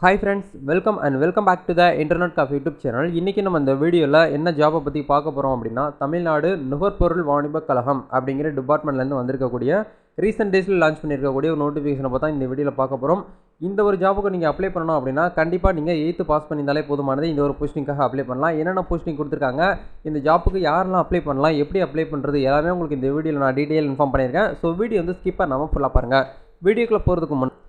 Hi friends, welcome back to the Internet Cafe YouTube channel. இன்னைக்கு நம்ம இந்த வீடியோல என்ன ஜாபை பத்தி பார்க்க போறோம் அப்படின்னா தமிழ்நாடு நுகர்பொருள் வாணிபக் கழகம் அப்படிங்கிற டிபார்ட்மெண்ட்ல இருந்து வந்திருக்கக்கூடிய ரீசன்ட் டேஸ்ல லான்ச் பண்ணியிருக்கக்கூடிய ஒரு நோட்டிஃபிகேஷனை பார்த்தா இந்த வீடியோல பார்க்க போறோம். இந்த ஒரு ஜாபுக்கு நீங்க அப்ளை பண்ணணும் அப்படின்னா கண்டிப்பா நீங்க 8th பாஸ் பண்ணியிருந்தாலே போதுமானது. இந்த ஒரு போஸ்டிங்காக அப்ளை பண்ணலாம். என்னென்ன போஸ்டிங் கொடுத்துருக்காங்க, இந்த ஜாப்புக்கு யாரெல்லாம் அப்ளை பண்ணலாம், எப்படி அப்ளை பண்றது எல்லாமே உங்களுக்கு இந்த வீடியோல நான் டீடைல் இன்ஃபார்ம் பண்ணியிருக்கேன். ஸோ வீடியோ வந்து ஸ்கிப் பண்ணாமல் ஃபுல்லாக பாருங்க. வீடியோக்குள்ள போகிறதுக்கு முன்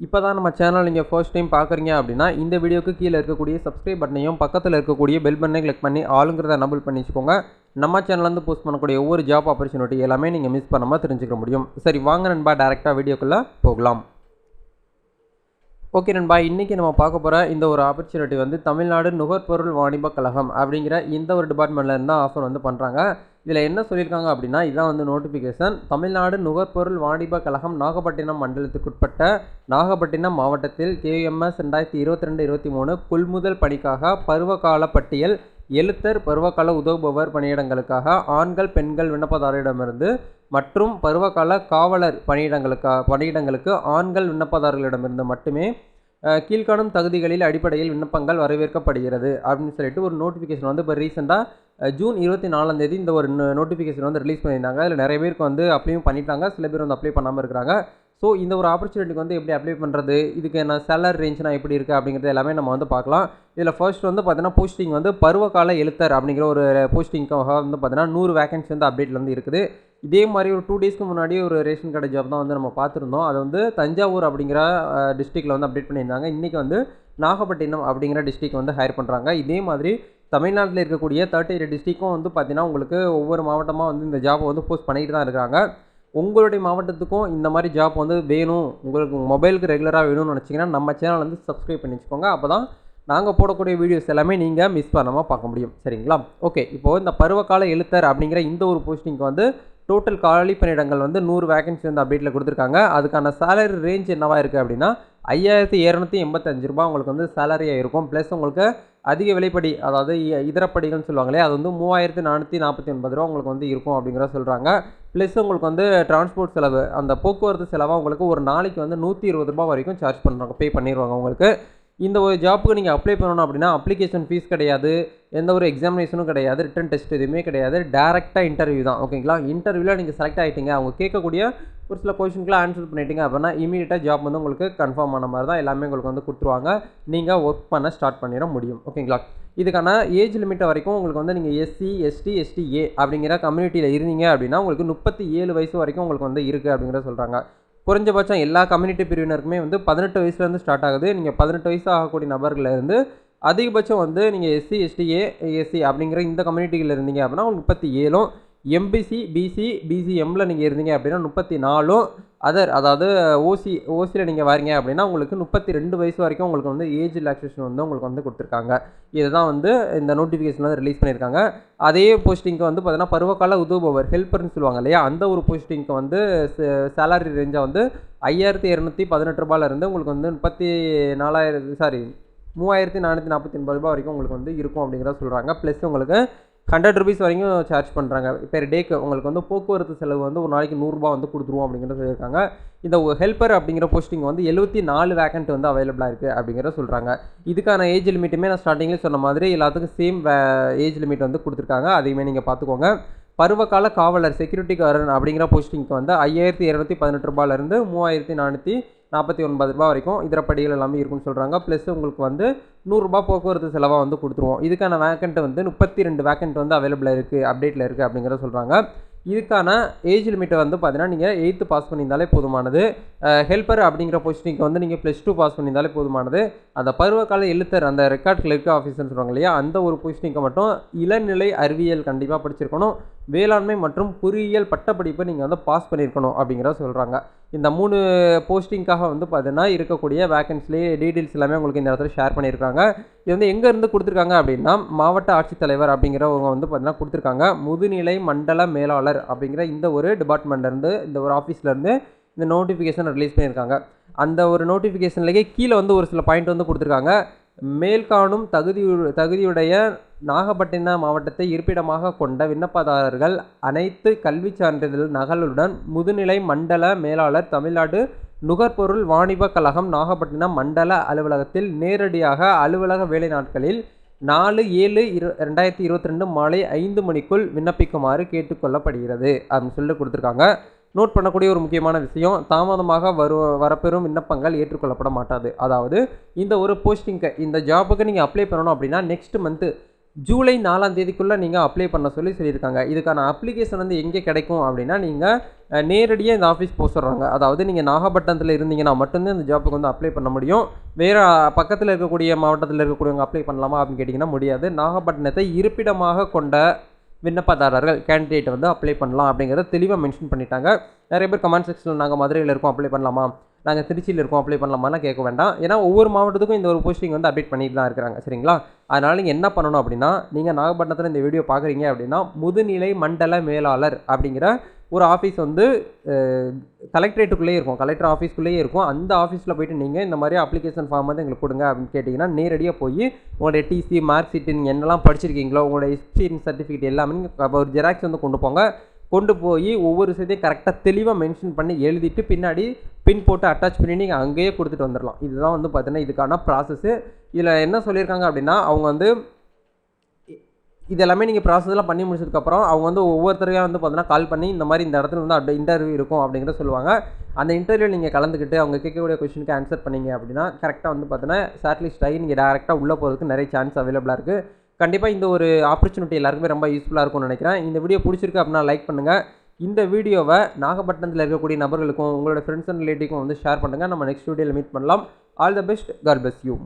இப்போ தான் நம்ம சேனல் நீங்கள் ஃபர்ஸ்ட் டைம் பார்க்குறீங்க அப்படின்னா இந்த வீடியோக்கு கீழே இருக்கக்கூடிய சப்ஸ்கிரைப் பட்டனையும் பக்கத்தில் இருக்கக்கூடிய பெல் பட்டனை கிளிக் பண்ணி ஆளுங்கிறத எனபிள் பண்ணி வச்சுக்கோங்க. நம்ம சேனல்லேருந்து போஸ்ட் பண்ணக்கூடிய ஒவ்வொரு ஜாப் ஆப்பர்ச்சுனிட்டி எல்லாமே நீங்கள் மிஸ் பண்ணாமல் தெரிஞ்சுக்க முடியும். சரி வாங்க நண்பா, டேரெக்டாக வீடியோக்குள்ளே போகலாம். ஓகே நண்பா, இன்றைக்கி நம்ம பார்க்க போகிற இந்த ஒரு ஆப்பர்ச்சுனிட்டி வந்து தமிழ்நாடு நுகர்பொருள் வாணிபக் கழகம் அப்படிங்கிற இந்த ஒரு டிபார்ட்மெண்ட்டில் இருந்தால் ஆஃபர் வந்து பண்ணுறாங்க. இதில் என்ன சொல்லியிருக்காங்க அப்படின்னா, இதுதான் வந்து நோட்டிஃபிகேஷன். தமிழ்நாடு நுகர்பொருள் வாணிபக் கழகம் நாகப்பட்டினம் மண்டலத்துக்குட்பட்ட நாகப்பட்டினம் மாவட்டத்தில் KMS 2022-23 கொள்முதல் பணிக்காக பருவகால பட்டியல் எழுத்தர் பருவகால உதவுபவர் பணியிடங்களுக்காக ஆண்கள் பெண்கள் விண்ணப்பதாரரிடமிருந்து மற்றும் பருவகால காவலர் பணியிடங்களுக்கு ஆண்கள் விண்ணப்பதாரர்களிடமிருந்து மட்டுமே கீழ்காணும் தகுதிகளில் அடிப்படையில் விண்ணப்பங்கள் வரவேற்கப்படுகிறது அப்படின்னு சொல்லிட்டு ஒரு நோட்டிஃபிகேஷன் வந்து இப்போ ரீசெண்டாக ஜூன் 24 இந்த ஒரு நோட்டிஃபிகேஷன் வந்து ரிலீஸ் பண்ணியிருந்தாங்க. அதில் நிறைய பேருக்கு வந்து அப்ளையும் பண்ணிட்டாங்க, சில பேர் வந்து அப்ளை பண்ணாமல் இருக்கிறாங்க. ஸோ இந்த ஒரு ஆப்பர்ச்சுனிட்டிக்கு வந்து எப்படி அப்ளை பண்ணுறது, இதுக்கு என்ன சேலரி ரேஞ்ச்னா எப்படி இருக்குது அப்படிங்கிறது எல்லாமே நம்ம வந்து பார்க்கலாம். இதில் ஃபர்ஸ்ட் வந்து பார்த்தீங்கன்னா போஸ்டிங் வந்து பருவகால எழுத்தர் அப்படிங்கிற ஒரு போஸ்டிங்காக வந்து பார்த்தீங்கன்னா 100 வேகன்சி வந்து அப்டேட்டில் வந்து இருக்குது. இதே மாதிரி ஒரு 2 டேஸ்க்கு முன்னாடி ஒரு ரேஷன் கடை ஜாப் தான் வந்து நம்ம பார்த்துருந்தோம். அது வந்து தஞ்சாவூர் அப்படிங்கிற டிஸ்ட்ரிக்டில் வந்து அப்டேட் பண்ணியிருந்தாங்க. இன்றைக்கி வந்து நாகப்பட்டினம் அப்படிங்கிற டிஸ்ட்ரிக் வந்து ஹையர் பண்ணுறாங்க. இதே மாதிரி தமிழ்நாட்டில் இருக்கக்கூடிய 38 டிஸ்ட்ரிக்கும் வந்து பார்த்தீங்கன்னா உங்களுக்கு ஒவ்வொரு மாவட்டமாக வந்து இந்த ஜாப்பை வந்து போஸ்ட் பண்ணிக்கிட்டு தான் இருக்கிறாங்க. உங்களுடைய மாவட்டத்துக்கும் இந்த மாதிரி ஜாப் வந்து வேணும், உங்களுக்கு மொபைலுக்கு ரெகுலராக வேணும்னு நினச்சிங்கன்னா நம்ம சேனல் வந்து சப்ஸ்கிரைப் பண்ணி வச்சுக்கோங்க. அப்போ தான் நாங்கள் போடக்கூடிய வீடியோஸ் எல்லாமே நீங்கள் மிஸ் பண்ணாமல் பார்க்க முடியும். சரிங்களா? ஓகே, இப்போது இந்த பருவகால எழுத்தர் அப்படிங்கிற இந்த ஒரு போஸ்டிங்க்கு வந்து டோட்டல் காலி பணியிடங்கள் வந்து 100 வேகன்சி வந்து அப்டேட்டில் கொடுத்துருக்காங்க. அதுக்கான சேலரி ரேஞ்ச் என்னவாக இருக்குது அப்படின்னா 5285 ரூபா உங்களுக்கு வந்து சேலரியாக இருக்கும். ப்ளஸ் உங்களுக்கு அதிக விலைப்படி, அதாவது இதரப்படிகள்னு சொல்லுவாங்களே, அது வந்து 3449 ரூபா உங்களுக்கு வந்து இருக்கும் அப்படிங்கிற சொல்கிறாங்க. ப்ளஸ் உங்களுக்கு வந்து டிரான்ஸ்போர்ட் செலவு, அந்த போக்குவரத்து செலவாக உங்களுக்கு ஒரு நாளைக்கு வந்து 120 ரூபா வரைக்கும் சார்ஜ் பண்ணுறாங்க, பே பண்ணிடுவாங்க உங்களுக்கு. இந்த ஒரு ஜாப்புக்கு நீங்கள் அப்ளை பண்ணணும் அப்படின்னா அப்ளிகேஷன் ஃபீஸ் கிடையாது, எந்த ஒரு எக்ஸாமினேஷனும் கிடையாது, ரிட்டன் டெஸ்ட் எதுவுமே கிடையாது, டேரெக்டாக இன்டர்வியூ தான். ஓகேங்களா? இன்டர்வியூவில் நீங்கள் செலக்ட் ஆகிட்டீங்க, அவங்க கேட்கக்கூடிய ஒரு சில கொஷினுக்குலாம் ஆன்சர் பண்ணிட்டீங்க அப்படின்னா இமீடியட்டாக ஜாப் வந்து உங்களுக்கு கன்ஃபார்ம் ஆன மாதிரி தான் எல்லாமே உங்களுக்கு வந்து கொடுத்துருவாங்க. நீங்கள் ஒர்க் பண்ண ஸ்டார்ட் பண்ணிட முடியும். ஓகேங்களா? இதுக்கான ஏஜ் லிமிட்டை வரைக்கும் உங்களுக்கு வந்து நீங்கள் SC ST STA அப்படிங்கிற கம்யூனிட்டியில் இருந்தீங்க அப்படின்னா உங்களுக்கு 37 வயசு வரைக்கும் உங்களுக்கு வந்து இருக்குது அப்படிங்கிறத சொல்கிறாங்க. குறைஞ்சபட்சம் எல்லா கம்யூனிட்டி பிரிவினருக்குமே வந்து 18 வயசுலேருந்து ஸ்டார்ட் ஆகுது. நீங்கள் 18 வயசு ஆகக்கூடிய நபர்களிருந்து அதிகபட்சம் வந்து நீங்கள் SC STA SC அப்படிங்கிற இந்த கம்யூனிட்டியில் இருந்தீங்க அப்படின்னா உங்களுக்கு 37, MBC BC BCMல நீங்கள் இருந்தீங்க அப்படின்னா 34, அதர் அதாவது ஓசியில் நீங்கள் வரீங்க அப்படின்னா உங்களுக்கு 32 வயசு வரைக்கும் உங்களுக்கு வந்து ஏஜ் ரிலாக்ஸேஷன் வந்து உங்களுக்கு வந்து கொடுத்துருக்காங்க. இதுதான் வந்து இந்த நோட்டிஃபிகேஷன் வந்து ரிலீஸ் பண்ணியிருக்காங்க. அதே போஸ்டிங்க்கு வந்து பார்த்தீங்கன்னா பருவகால உதவுபவர் ஹெல்ப்பர்னு சொல்லுவாங்க இல்லையா, அந்த ஒரு போஸ்டிங்க்கு வந்து சேலரி ரேஞ்சாக வந்து 5218 ரூபாயிலிருந்து உங்களுக்கு வந்து 3449 ரூபா வரைக்கும் உங்களுக்கு வந்து இருக்கும் அப்படிங்கிறத சொல்கிறாங்க. ப்ளஸ் உங்களுக்கு 100 ருபீஸ் வரைக்கும் சார்ஜ் பண்ணுறாங்க பெர் டேக்கு. உங்களுக்கு வந்து போக்குவரத்து செலவு வந்து ஒரு நாளைக்கு 100 ரூபா வந்து கொடுத்துருவோம் அப்படிங்கிறத சொல்லியிருக்காங்க. இந்த ஹெல்ப்பர் அப்படிங்கிற போஸ்டிங் வந்து 74 வேகன்ட் வந்து அவைலபிளாக இருக்குது அப்படிங்கிறத சொல்கிறாங்க. இதுக்கான ஏஜ் லிமிட்டுமே நான் ஸ்டார்டிங்கில் சொன்ன மாதிரி எல்லாத்துக்கும் சேம் ஏஜ் லிமிட் வந்து கொடுத்துருக்காங்க. அதையுமே நீங்கள் பார்த்துக்கோங்க. பருவகால காவலர் செக்யூரிட்டி காரன் அப்படிங்கிற போஸ்டிங்க்கு வந்து 5218 ரூபாயிலிருந்து 3449 ரூபா வரைக்கும் இதரப்படிகள் எல்லாமே இருக்குன்னு சொல்கிறாங்க. ப்ளஸ் உங்களுக்கு வந்து 100 ரூபா போக்குவரத்து செலவாக வந்து கொடுத்துருவோம். இதுக்கான வேக்கண்ட் வந்து 32 வேக்கண்ட் வந்து அவைலபிளாக இருக்குது, அப்டேட்டில் இருக்குது அப்படிங்கிறத சொல்கிறாங்க. இதுக்கான ஏஜ் லிமிட்டை வந்து பார்த்தீங்கன்னா நீங்கள் 8th பாஸ் பண்ணியிருந்தாலே போதுமானது. ஹெல்ப்பர் அப்படிங்கிற போஸ்டிங்க்கு வந்து நீங்கள் +2 பாஸ் பண்ணியிருந்தாலே போதுமானது. அந்த பருவகால எழுத்தர், அந்த ரெக்கார்ட் கிளர்க் ஆஃபீஸர்னு சொல்கிறாங்க இல்லையா, அந்த ஒரு போஸ்டிங்க்கு மட்டும் இளநிலை அறிவியல் கண்டிப்பாக படிச்சிருக்கணும், வேளாண்மை மற்றும் பொறியியல் பட்டப்படிப்பை நீங்கள் வந்து பாஸ் பண்ணியிருக்கணும் அப்படிங்கிறத சொல்கிறாங்க. இந்த 3 போஸ்டிங்காக வந்து பார்த்தீங்கன்னா இருக்கக்கூடிய வேகன்சிலேயே டீட்டெயில்ஸ் எல்லாமே உங்களுக்கு இந்த இடத்துல ஷேர் பண்ணியிருக்காங்க. இது வந்து எங்கேருந்து கொடுத்துருக்காங்க அப்படின்னா மாவட்ட ஆட்சித்தலைவர் அப்படிங்கிறவங்க வந்து பார்த்தீங்கன்னா கொடுத்துருக்காங்க. முதுநிலை மண்டல மேலாளர் அப்படிங்கிற இந்த ஒரு டிபார்ட்மெண்ட்லேருந்து, இந்த ஒரு ஆஃபீஸ்லேருந்து இந்த நோட்டிஃபிகேஷன் ரிலீஸ் பண்ணியிருக்காங்க. அந்த ஒரு நோட்டிஃபிகேஷன்லேயே கீழே வந்து ஒரு சில பாயிண்ட் வந்து கொடுத்துருக்காங்க. மேல்காணும் தகுதியுடைய நாகப்பட்டினம் மாவட்டத்தை இருப்பிடமாக கொண்ட விண்ணப்பதாரர்கள் அனைத்து கல்வி சான்றிதழ் நகலுடன் முதுநிலை மண்டல மேலாளர் தமிழ்நாடு நுகர்பொருள் வாணிப கழகம் நாகப்பட்டினம் மண்டல அலுவலகத்தில் நேரடியாக அலுவலக வேலை நாட்களில் 4/7/2022 மாலை 5 மணிக்குள் விண்ணப்பிக்குமாறு கேட்டுக்கொள்ளப்படுகிறது அப்படின்னு சொல்லி கொடுத்துருக்காங்க. நோட் பண்ணக்கூடிய ஒரு முக்கியமான விஷயம், தாமதமாக வரப்பெறும் விண்ணப்பங்கள் ஏற்றுக்கொள்ளப்பட மாட்டாது. அதாவது இந்த ஒரு போஸ்டிங்க்கு, இந்த ஜாபுக்கு நீங்கள் அப்ளை பண்ணணும் அப்படின்னா நெக்ஸ்ட் மந்த்து ஜூலை 4ஆம் தேதிக்குள்ளே நீங்கள் அப்ளை பண்ண சொல்லியிருக்காங்க. இதுக்கான அப்ளிகேஷன் வந்து எங்கே கிடைக்கும் அப்படின்னா, நீங்கள் நேரடியாக இந்த ஆஃபீஸ் போக சொல்கிறாங்க. அதாவது நீங்கள் நாகப்பட்டினத்தில் இருந்தீங்கன்னா மட்டும்தான் இந்த ஜாப்புக்கு வந்து அப்ளை பண்ண முடியும். வேறு பக்கத்தில் இருக்கக்கூடிய மாவட்டத்தில் இருக்கக்கூடியவங்க அப்ளை பண்ணலாமா அப்படின்னு கேட்டிங்கன்னா முடியாது. நாகப்பட்டினத்தை இருப்பிடமாக கொண்ட விண்ணப்பதாரர்கள் கேண்டிடேட் வந்து அப்ளை பண்ணலாம் அப்படிங்கிறத தெளிவாக மென்ஷன் பண்ணிட்டாங்க. நிறைய பேர் கமெண்ட் செக்ஷனில் நாங்கள் மதுரையில் இருக்கோம் அப்ளை பண்ணலாமா, நாங்கள் திருச்சியில் இருக்கோம் அப்ளை பண்ணலாமாலாம் கேட்க வேண்டாம். ஏன்னா ஒவ்வொரு மாவட்டத்துக்கும் இந்த ஒரு போஸ்டிங் வந்து அப்டேட் பண்ணிட்டு தான் இருக்கிறாங்க. சரிங்களா? அதனால் நீங்கள் என்ன பண்ணணும் அப்படின்னா, நீங்கள் நாகப்பட்டினத்தில் இந்த வீடியோ பார்க்குறீங்க அப்படின்னா முதுநிலை மண்டல மேலாளர் அப்படிங்கிற ஒரு ஆஃபீஸ் வந்து கலெக்டரேட்டுக்குள்ளேயே இருக்கும், கலெக்டர் ஆஃபீஸ்க்குள்ளேயே இருக்கும். அந்த ஆஃபீஸில் போய்ட்டு நீங்கள் இந்த மாதிரி அப்ளிகேஷன் ஃபார்ம் வந்து எங்களுக்கு கொடுங்க அப்படின்னு கேட்டிங்கன்னா நேரடியாக போய் உங்களுடைய டிசி, மார்க் ஷீட்டு, நீங்கள் என்னெல்லாம் படிச்சிருக்கீங்களோ உங்களோட எக்ஸ்பீரியன்ஸ் சர்டிஃபிகேட் எல்லாமே நீங்கள் ஒரு ஜெராக்ஸ் வந்து கொண்டு போங்க. கொண்டு போய் ஒவ்வொரு விஷயத்தையும் கரெக்டாக தெளிவாக மென்ஷன் பண்ணி எழுதிட்டு பின்னாடி பின் போட்டு அட்டாச் பண்ணி நீங்கள் அங்கேயே கொடுத்துட்டு வந்துடலாம். இதுதான் வந்து பார்த்தீங்கன்னா இதுக்கான ப்ராசஸ்ஸு. இதில் என்ன சொல்லியிருக்காங்க அப்படின்னா, அவங்க வந்து இது எல்லாமே நீங்கள் ப்ராசஸ்லாம் பண்ணி முடிச்சதுக்கப்புறம் அவங்க வந்து ஒவ்வொருத்தரையாக வந்து பார்த்தீங்கன்னா கால் பண்ணி இந்த மாதிரி இந்த இடத்துல வந்து அப்படி இன்டர்வியூ இருக்கும் அப்படிங்கிறத சொல்லுவாங்க. அந்த இன்டர்வியூ நீங்கள் கலந்துக்கிட்டு அவங்க கேட்கக்கூடிய கொஸ்டினுக்கு ஆன்சர் பண்ணிங்க அப்படின்னா கரெக்டாக வந்து பார்த்தீங்கன்னா ஷார்ட்லிஸ்ட் ஆகி நீங்கள் டேரெக்டாக உள்ளே போகிறதுக்கு நிறைய சான்ஸ் அவைலபிளாக இருக்குது. கண்டிப்பாக இந்த ஒரு ஆப்பர்ச்சுனிட்டி எல்லாருக்குமே ரொம்ப யூஸ்ஃபுல்லாக இருக்கும்னு நினைக்கிறேன். இந்த வீடியோ பிடிச்சிருக்கு அப்படின்னா லைக் பண்ணுங்கள். இந்த வீடியோவை நாகப்பட்டினத்தில் இருக்கக்கூடிய நபர்களுக்கும் உங்களோட ஃப்ரெண்ட்ஸ் அண்ட் ரிலேட்டிவ்க்கும் வந்து ஷேர் பண்ணுங்கள். நம்ம நெக்ஸ்ட் வீடியோவில் மீட் பண்ணலாம். All the best. God bless you.